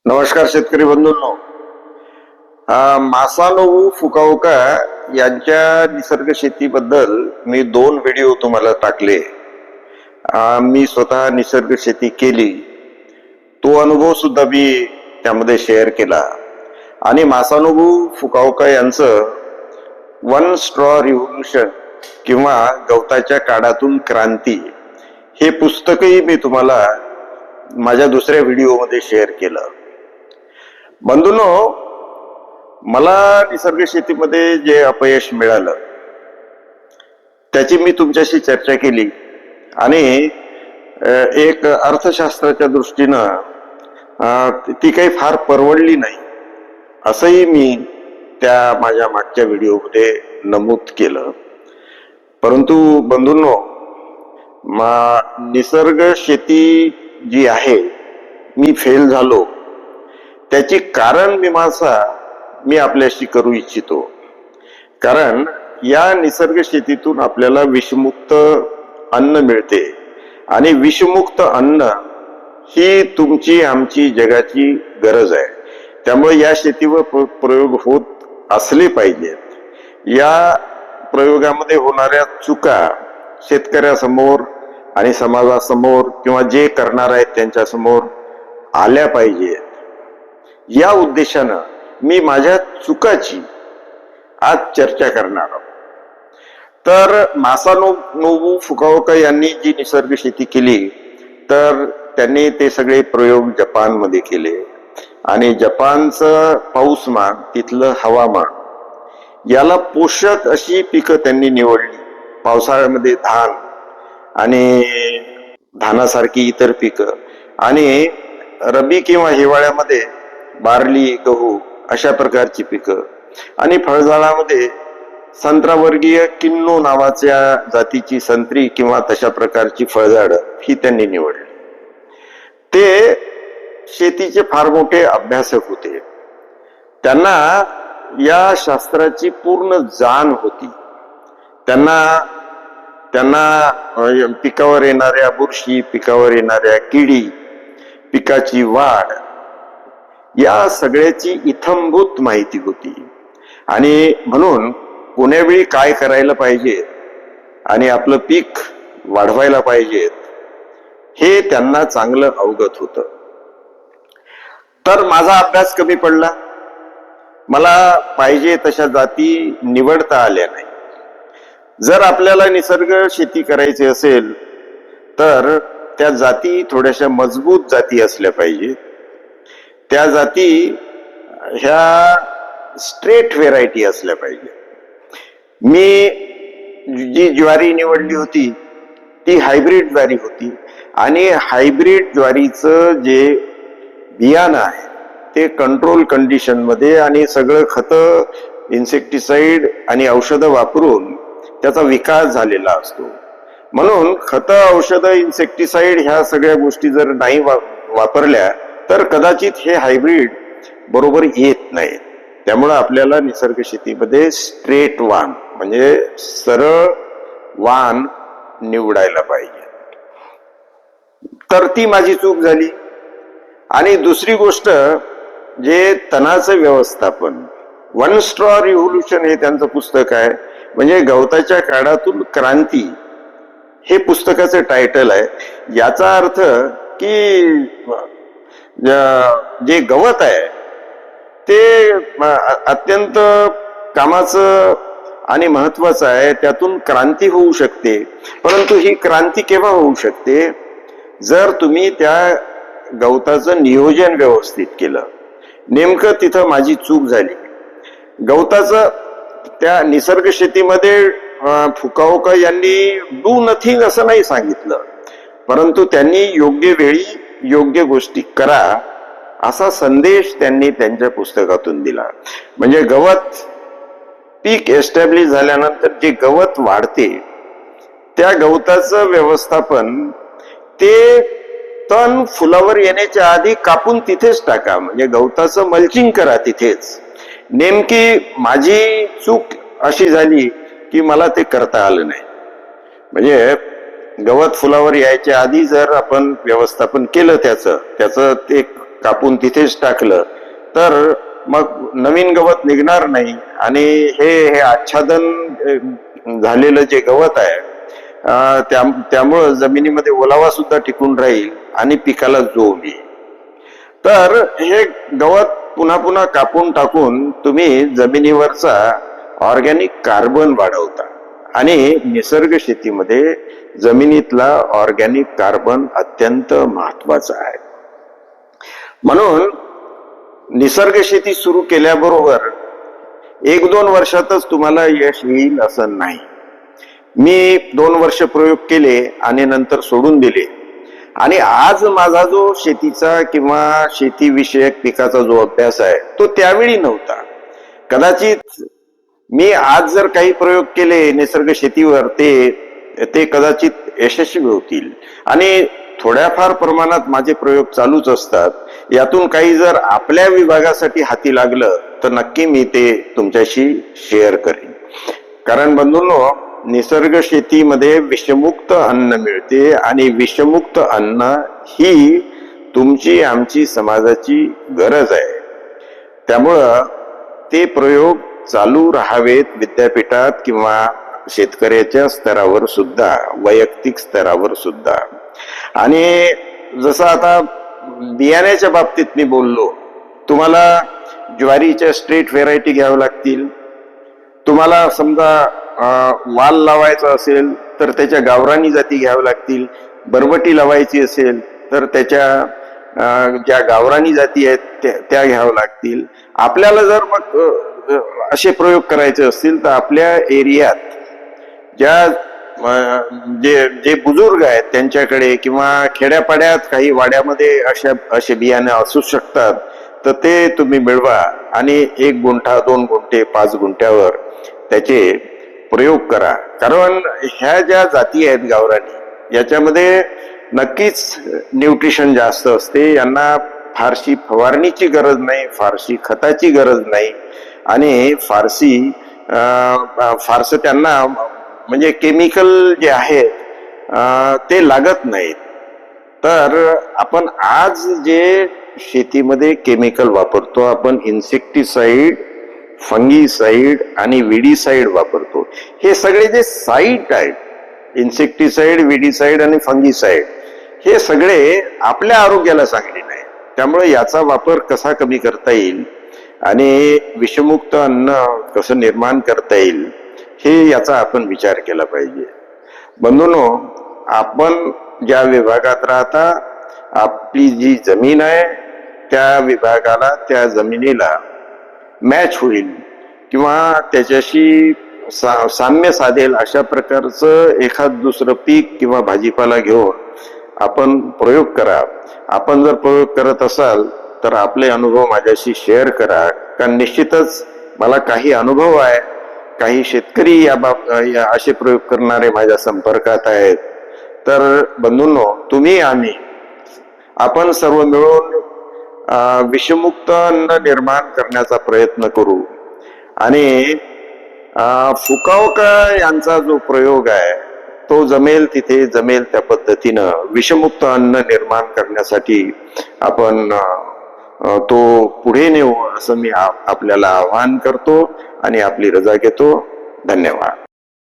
नमस्कार शेतकरी बंधूंनो. मासानोबु फुकाओका यांच्या निसर्ग शेतीबद्दल मी 2 व्हिडिओ तुम्हाला टाकले. मी स्वतः निसर्ग शेती केली, तो अनुभव सुद्धा मी त्यामध्ये शेअर केला. आणि मासानोबु फुकाओका यांचं वन स्ट्रॉ रिव्होल्यूशन किंवा गवताच्या काडातून क्रांती हे पुस्तकही मी तुम्हाला माझ्या दुसऱ्या व्हिडिओमध्ये शेअर केलं. बंधूंनो, मला निसर्ग शेतीमध्ये जे अपयश मिळालं त्याची मी तुमच्याशी चर्चा केली आणि एक अर्थशास्त्राच्या दृष्टीनं ती काही फार परवडली नाही असंही मी त्या माझ्या मागच्या व्हिडिओमध्ये नमूद केलं. परंतु बंधूंनो, निसर्ग शेती जी आहे मी फेल झालो त्याची कारण मीमांसा मी आपल्याशी करू इच्छितो. कारण या निसर्ग शेतीतून आपल्याला विषमुक्त अन्न मिळते आणि विषमुक्त अन्न ही तुमची आमची जगाची गरज आहे. त्यामुळे या शेतीवर प्रयोग होत असले पाहिजेत. या प्रयोगामध्ये होणाऱ्या चुका शेतकऱ्यासमोर आणि समाजासमोर किंवा जे करणार आहेत त्यांच्यासमोर आल्या पाहिजेत. या उद्देशानं मी माझ्या चुकाची आज चर्चा करणार आहोत. तर मासानोबु फुकाओका यांनी जी निसर्ग शेती केली तर त्यांनी ते सगळे प्रयोग जपानमध्ये केले आणि जपानचं पाऊसमान, तिथलं हवामान याला पोषक अशी पिकं त्यांनी निवडली. पावसाळ्यामध्ये धान आणि धानासारखी इतर पिकं आणि रब्बी किंवा हिवाळ्यामध्ये बार्ली, गहू अशा प्रकारची पिकं आणि फळझाडामध्ये संत्रावर्गीय किन्नू नावाच्या जातीची संत्री किंवा तशा प्रकारची फळझाडं ही त्यांनी निवडली. ते शेतीचे फार मोठे अभ्यासक होते. त्यांना या शास्त्राची पूर्ण जाण होती. त्यांना पिकावर येणाऱ्या बुरशी, पिकावर येणाऱ्या किडी, पिकाची वाढ या सगळ्याची इत्थंभूत माहिती होती आणि म्हणून कोण्या वेळी काय करायला पाहिजे आणि आपलं पीक वाढवायला पाहिजेत हे त्यांना चांगलं अवगत होतं. तर माझा अभ्यास कमी पडला. मला पाहिजे तशा जाती निवडता आल्या नाही. जर आपल्याला निसर्ग शेती करायची असेल तर त्या जाती थोड्याशा मजबूत जाती असल्या पाहिजेत. त्या जाती ह्या स्ट्रेट व्हेरायटी असल्या पाहिजे. मी जी ज्वारी निवडली होती ती हायब्रिड ज्वारी होती आणि हायब्रिड ज्वारीचं जे बियाणं आहे ते कंट्रोल कंडिशन मध्ये आणि सगळं खतं, इन्सेक्टिसाइड आणि औषधं वापरून त्याचा विकास झालेला असतो. म्हणून खतं, औषधं, इन्सेक्टिसाइड ह्या सगळ्या गोष्टी जर नाही वापरल्या तर कदाचित हे हायब्रिड बरोबर येत नाही. त्यामुळं आपल्याला निसर्ग शेतीमध्ये स्ट्रेट वाण म्हणजे सरळ वाण निवडायला पाहिजे. तर ती माझी चूक झाली. आणि दुसरी गोष्ट, जे तणाचं व्यवस्थापन, वन स्ट्रॉ रिव्होल्यूशन हे त्यांचं पुस्तक आहे. म्हणजे गवताच्या काडातून क्रांती हे पुस्तकाचं टायटल आहे. याचा अर्थ की जे गवत आहे ते अत्यंत कामाचं आणि महत्वाचं आहे. त्यातून क्रांती होऊ शकते. परंतु ही क्रांती केव्हा होऊ शकते? जर तुम्ही त्या गवताचं नियोजन व्यवस्थित केलं. नेमकं तिथं माझी चूक झाली. गवताचं त्या निसर्ग शेतीमध्ये फुकाओका यांनी डू नथिंग असं नाही सांगितलं, परंतु त्यांनी योग्य वेळी योग्य गोष्टी करा असा संदेश त्यांनी त्यांच्या पुस्तकातून दिला. म्हणजे गवत पीक एस्टॅब्लिश झाल्यानंतर जे गवत वाढते त्या गवताचं व्यवस्थापन ते तण फुलावर येण्याच्या आधी कापून तिथेच टाका. म्हणजे गवताचं मल्चिंग करा तिथेच. नेमकी माझी चूक अशी झाली की मला ते करता आलं नाही. म्हणजे गवत फुलावर यायच्या आधी जर आपण व्यवस्थापन केलं त्याचं ते कापून तिथेच टाकलं तर मग नवीन गवत निघणार नाही आणि हे आच्छादन झालेलं जे गवत आहे त्यामुळं जमिनीमध्ये ओलावा सुद्धा टिकून राहील आणि पिकाला जोम येईल. तर हे गवत पुन्हा पुन्हा कापून टाकून तुम्ही जमिनीवरचा ऑर्गॅनिक कार्बन वाढवता आणि निसर्ग शेतीमध्ये जमिनीतला ऑर्गॅनिक कार्बन अत्यंत महत्वाचा आहे. म्हणून निसर्ग शेती सुरू केल्याबरोबर 1-2 वर्षातच तुम्हाला यश येईल असं नाही. मी 2 वर्ष प्रयोग केले आणि नंतर सोडून दिले आणि आज माझा जो शेतीचा किंवा शेतीविषयक पिकाचा जो अभ्यास आहे तो त्यावेळी नव्हता. कदाचित मी आज जर काही प्रयोग केले निसर्ग शेतीवर ते कदाचित यशस्वी होतील आणि थोड्याफार प्रमाणात माझे प्रयोग चालूच असतात. यातून काही जर आपल्या विभागासाठी हाती लागलं तर नक्की मी ते तुमच्याशी शेअर करेन. कारण बंधूंनो, निसर्ग शेतीमध्ये विषमुक्त अन्न मिळते आणि विषमुक्त अन्न ही तुमची आमची समाजाची गरज आहे. त्यामुळं ते प्रयोग चालू राहावेत विद्यापीठात किंवा शेतकऱ्याच्या स्तरावर सुद्धा, वैयक्तिक स्तरावर सुद्धा. आणि जसं आता बियाण्याच्या बाबतीत मी बोललो, तुम्हाला ज्वारीच्या स्ट्रेट व्हेरायटी घ्याव्या लागतील. तुम्हाला समजा वाल लावायचा असेल तर त्याच्या गावरानी जाती घ्याव्या लागतील. बरबटी लावायची असेल तर त्याच्या ज्या गावरानी जाती आहेत त्या घ्याव्या लागतील. आपल्याला जर मग असे प्रयोग करायचे असतील तर आपल्या एरियात ज्या जे बुजुर्ग आहेत त्यांच्याकडे किंवा खेड्यापाड्यात काही वाड्यामध्ये असे बियाणे असू शकतात तर ते तुम्ही मिळवा आणि 1 गुंठा 2 गुंठे 5 गुंठ्यावर त्याचे प्रयोग करा. कारण ह्या ज्या जाती आहेत गावरानी याच्यामध्ये नक्कीच न्यूट्रिशन जास्त असते. यांना फारशी फवारणीची गरज नाही, फारशी खताची गरज नाही आणि फारसं त्यांना म्हणजे केमिकल जे आहेत ते लागत नाहीत. तर आपण आज जे शेतीमध्ये केमिकल वापरतो, आपण इन्सेक्टिसाइड, फंगीसाइड आणि विडीसाइड वापरतो. हे सगळे जे साइड आहेत, इन्सेक्टिसाइड, विडीसाइड आणि फंगीसाइड, हे सगळे आपल्या आरोग्याला चांगले नाही. त्यामुळे याचा वापर कसा कमी करता येईल आणि विषमुक्त अन्न कसं निर्माण करता येईल हे याचा आपण विचार केला पाहिजे. बंधूंनो, आपण ज्या विभागात राहता, आपली जी जमीन आहे त्या विभागाला, त्या जमिनीला मॅच होईल किंवा त्याच्याशी साम्य साधेल अशा प्रकारचं एखाद दुसरं पीक किंवा भाजीपाला घेऊन आपण प्रयोग करा. आपण जर प्रयोग करत असाल तर आपले अनुभव माझ्याशी शेअर करा. कारण निश्चितच मला काही अनुभव आहे, काही शेतकरी या असे प्रयोग करणारे माझ्या संपर्कात आहेत. तर बंधूंनो, तुम्ही आम्ही आपण सर्व मिळून विषमुक्त अन्न निर्माण करण्याचा प्रयत्न करू आणि फुकाओका यांचा जो प्रयोग आहे तो जमेल तिथे, जमेल त्या पद्धतीनं विषमुक्त अन्न निर्माण करण्यासाठी आपण तो पुढे नेऊ असं मी आपल्याला आवाहन करतो आणि आपली रजा घेतो. धन्यवाद.